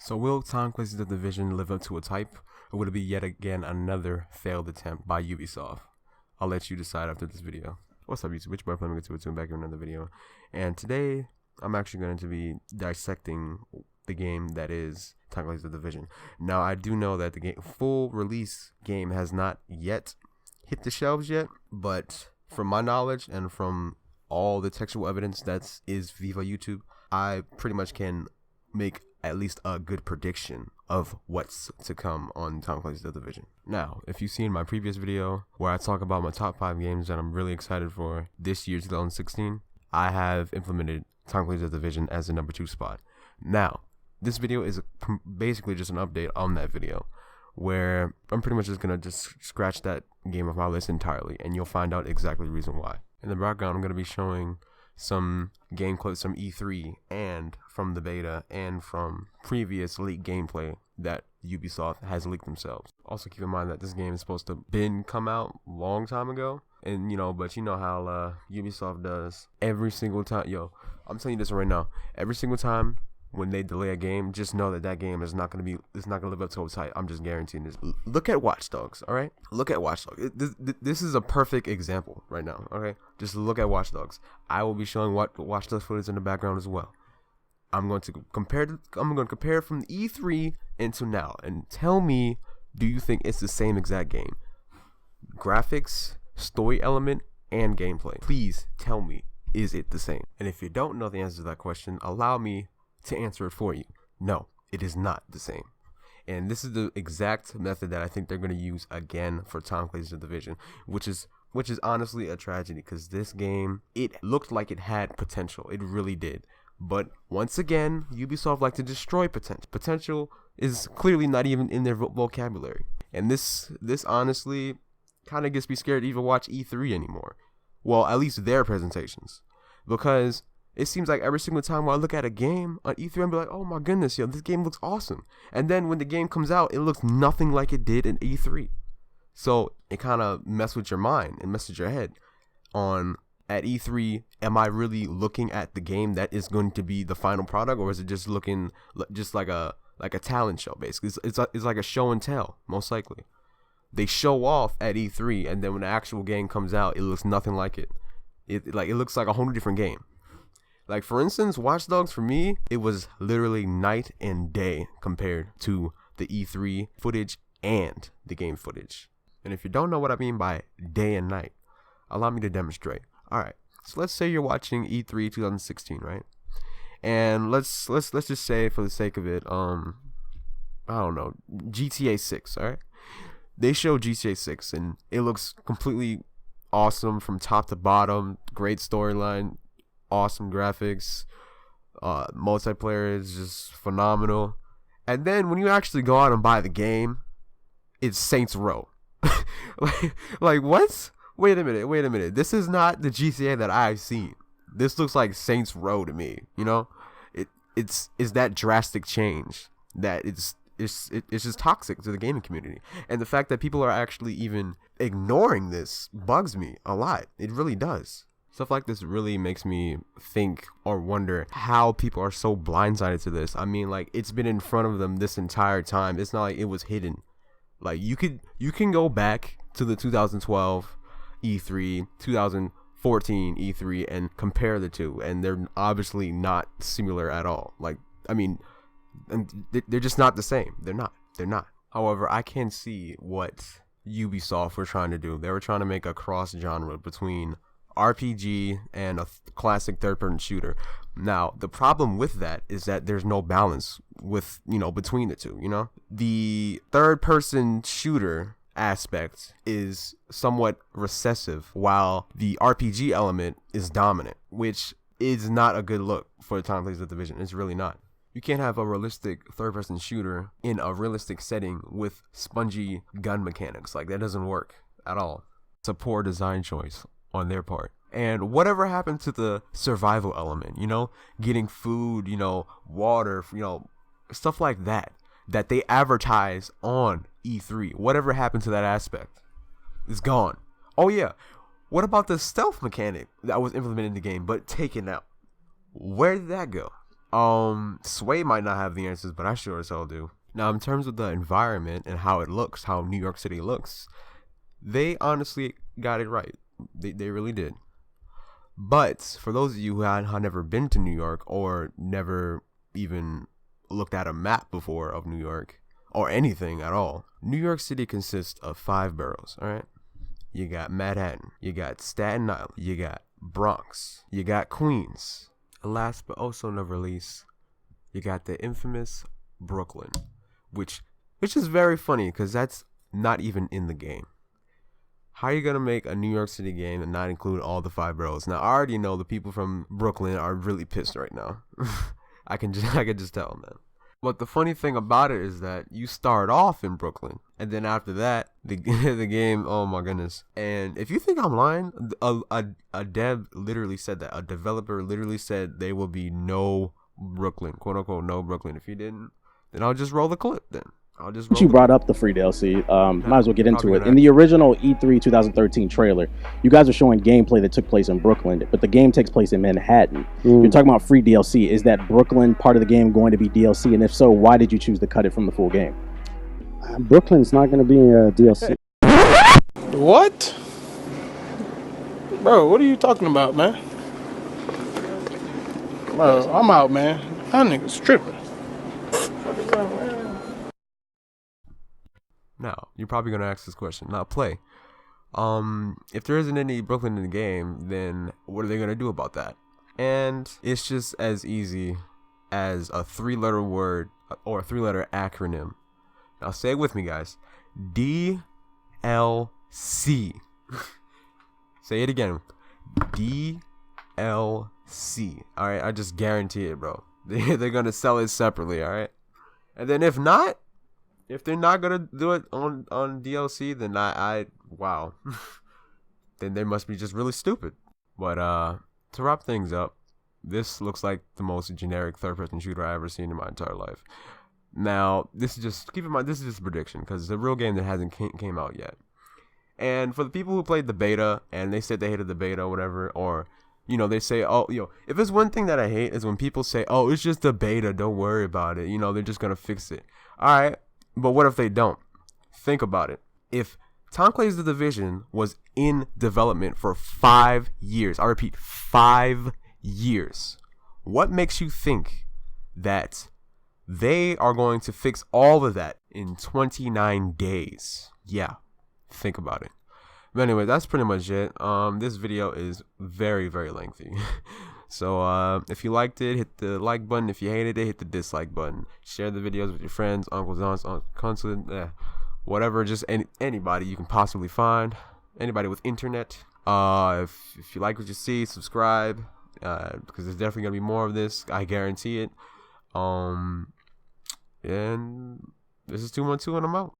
So will Tom Clancy's The Division live up to its hype, or will it be yet again another failed attempt by Ubisoft? I'll let you decide after this video. What's up, YouTube? Which boy playing to tune back in another video. And today, I'm actually going to be dissecting the game that is Tom Clancy's The Division. Now, I do know that the full release game has not yet hit the shelves yet, but from my knowledge and from all the textual evidence that is Viva YouTube, I pretty much can make at least a good prediction of what's to come on Tom Clancy's The Division. Now, if you've seen my previous video where I talk about my top 5 games that I'm really excited for this year, 2016, I have implemented Tom Clancy's The Division as the number 2 spot. Now, this video is basically just an update on that video, where I'm pretty much just going to scratch that game off my list entirely, and you'll find out exactly the reason why. In the background, I'm going to be showing some game clips from E3 and from the beta and from previous leaked gameplay that Ubisoft has leaked themselves. Also keep in mind that this game is supposed to come out a long time ago, and but you know how Ubisoft does every single time. I'm telling you this right now, every single time when they delay a game, just know that game is not gonna live up to its hype. I'm just guaranteeing this. Look at Watch Dogs, all right? Look at Watch Dogs. This is a perfect example right now, okay? Just look at Watch Dogs. I will be showing Watch Dogs footage in the background as well. I'm going to compare from E3 until now, and tell me, do you think it's the same exact game? Graphics, story element, and gameplay. Please tell me, is it the same? And if you don't know the answer to that question, allow me to answer it for you. No, it is not the same. And this is the exact method that I think they're going to use again for Tom Clancy's The Division, which is honestly a tragedy, because this game, it looked like it had potential. It really did. But once again, Ubisoft like to destroy potential. Potential is clearly not even in their vocabulary. And this honestly kind of gets me scared to even watch E3 anymore. Well, at least their presentations. Because it seems like every single time when I look at a game on E3, I'm like, oh my goodness, this game looks awesome. And then when the game comes out, it looks nothing like it did in E3. So it kind of messes with your mind and messes with your head on, at E3, am I really looking at the game that is going to be the final product, or is it just looking just like a talent show, basically? It's like a show and tell, most likely. They show off at E3, and then when the actual game comes out, it looks nothing like it. It looks like a whole different game. Like, for instance, Watch Dogs, for me, it was literally night and day compared to the E3 footage and the game footage. And if you don't know what I mean by day and night, allow me to demonstrate. All right, so let's say you're watching E3 2016, right? And let's just say, for the sake of it, I don't know, GTA 6, all right? They show GTA 6, and it looks completely awesome from top to bottom. Great storyline, awesome graphics, multiplayer is just phenomenal. And then when you actually go out and buy the game, it's Saints Row. like what? Wait a minute. This is not the GTA that I've seen. This looks like Saints Row to me. It's that drastic change that it's just toxic to the gaming community. And the fact that people are actually even ignoring this bugs me a lot. It really does. Stuff like this really makes me think or wonder how people are so blindsided to this. I mean, like, it's been in front of them this entire time. It's not like it was hidden. Like, you can go back to the 2012 E3, 2014 E3, and compare the two, and they're obviously not similar at all. Like, I mean, they're just not the same. They're not. However, I can see what Ubisoft were trying to do. They were trying to make a cross genre between RPG and a classic third-person shooter. Now, the problem with that is that there's no balance with, between the two, The third-person shooter aspect is somewhat recessive, while the RPG element is dominant, which is not a good look for Tom Clancy's The Division. It's really not. You can't have a realistic third-person shooter in a realistic setting with spongy gun mechanics. Like, that doesn't work at all. It's a poor design choice on their part. And whatever happened to the survival element, getting food, water, stuff like that they advertise on E3. Whatever happened to that aspect is gone. Oh yeah, what about the stealth mechanic that was implemented in the game but taken out? Where did that go? Sway might not have the answers, but I sure as hell do. Now, in terms of the environment and how it looks, how New York City looks, they honestly got it right. They really did. But for those of you who had never been to New York or never even looked at a map before of New York or anything at all, New York City consists of 5 boroughs, all right? You got Manhattan, you got Staten Island, you got Bronx, you got Queens. Last but also never least, you got the infamous Brooklyn, which is very funny because that's not even in the game. How are you gonna make a New York City game and not include all the 5 boroughs? Now I already know the people from Brooklyn are really pissed right now. I can just tell them that. But the funny thing about it is that you start off in Brooklyn, and then after that, the game. Oh my goodness! And if you think I'm lying, a dev literally said that. A developer literally said there will be no Brooklyn, quote unquote, no Brooklyn. If you didn't, then I'll just roll the clip. Then I'll just. You brought up the free DLC. Might as well get into it. In the original E3 2013 trailer, you guys are showing gameplay that took place in Brooklyn, but the game takes place in Manhattan. You're talking about free DLC. Is that Brooklyn part of the game going to be DLC? And if so, why did you choose to cut it from the full game? Brooklyn's not going to be DLC. What? Bro, what are you talking about, man? Bro, I'm out, man. That nigga's tripping. Now, you're probably going to ask this question. Now, Play. If there isn't any Brooklyn in the game, then what are they going to do about that? And it's just as easy as a 3-letter word or a 3-letter acronym. Now, say it with me, guys. DLC. Say it again. DLC. Alright, I just guarantee it, bro. They're going to sell it separately, alright? And then if not, if they're not gonna do it on DLC, then wow, then they must be just really stupid. But to wrap things up, this looks like the most generic third-person shooter I've ever seen in my entire life. Now, this is just, keep in mind, this is just a prediction because it's a real game that hasn't came out yet. And for the people who played the beta and they said they hated the beta or whatever, or they say, oh, if there's one thing that I hate is when people say, oh, it's just the beta, don't worry about it. They're just gonna fix it. All right. But what if they don't? Think about it. If Tom Clancy's The Division was in development for 5 years, I repeat, 5 years, what makes you think that they are going to fix all of that in 29 days? Yeah, think about it. But anyway, that's pretty much it. This video is very, very lengthy. So if you liked it, hit the like button. If you hated it, hit the dislike button. Share the videos with your friends, uncles, aunts, cousins, whatever. Just anybody you can possibly find. Anybody with internet. If you like what you see, subscribe. Because there's definitely gonna be more of this. I guarantee it. And this is 212 and I'm out.